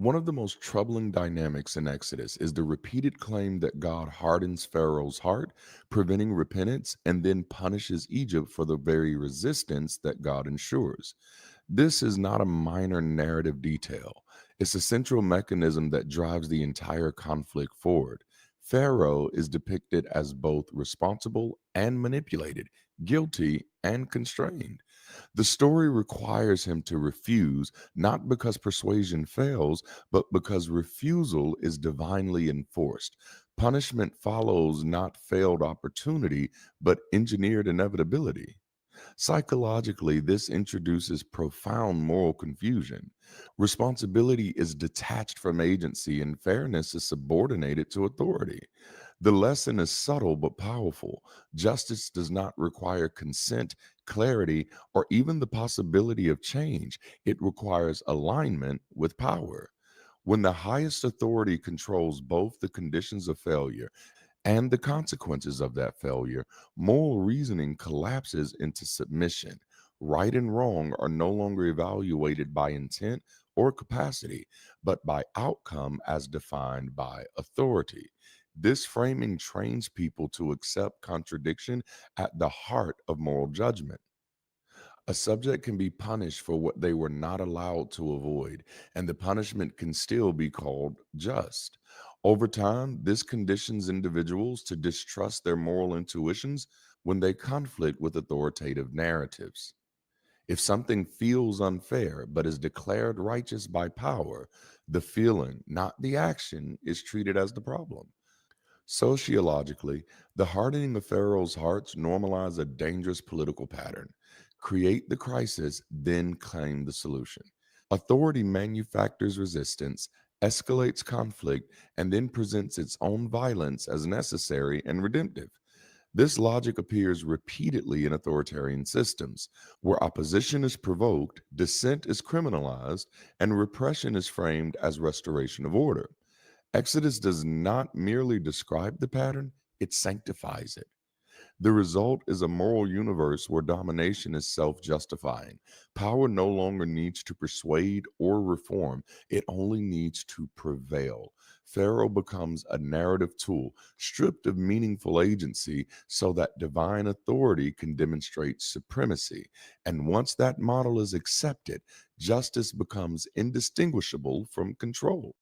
One of the most troubling dynamics in Exodus is the repeated claim that God hardens Pharaoh's heart, preventing repentance, and then punishes Egypt for the very resistance that God ensures. This is not a minor narrative detail, it's a central mechanism that drives the entire conflict forward. Pharaoh is depicted as both responsible and manipulated, guilty and constrained. The story requires him to refuse, not because persuasion fails, but because refusal is divinely enforced. Punishment follows not failed opportunity, but engineered inevitability. Psychologically, this introduces profound moral confusion. Responsibility is detached from agency, and fairness is subordinated to authority. The lesson is subtle but powerful. Justice does not require consent, clarity, or even the possibility of change. It requires alignment with power. When the highest authority controls both the conditions of failure and the consequences of that failure, moral reasoning collapses into submission. Right and wrong are no longer evaluated by intent or capacity, but by outcome as defined by authority. This framing trains people to accept contradiction at the heart of moral judgment. A subject can be punished for what they were not allowed to avoid, and the punishment can still be called just. Over time, this conditions individuals to distrust their moral intuitions when they conflict with authoritative narratives. If something feels unfair but is declared righteous by power, the feeling, not the action, is treated as the problem. Sociologically, the hardening of Pharaoh's hearts normalize a dangerous political pattern. Create the crisis, then claim the solution. Authority manufactures resistance, escalates conflict, and then presents its own violence as necessary and redemptive. This logic appears repeatedly in authoritarian systems, where opposition is provoked, dissent is criminalized, and repression is framed as restoration of order. Exodus does not merely describe the pattern, it sanctifies it. The result is a moral universe where domination is self justifying. Power no longer needs to persuade or reform, it only needs to prevail. Pharaoh becomes a narrative tool, stripped of meaningful agency, so that divine authority can demonstrate supremacy. And once that model is accepted, justice becomes indistinguishable from control.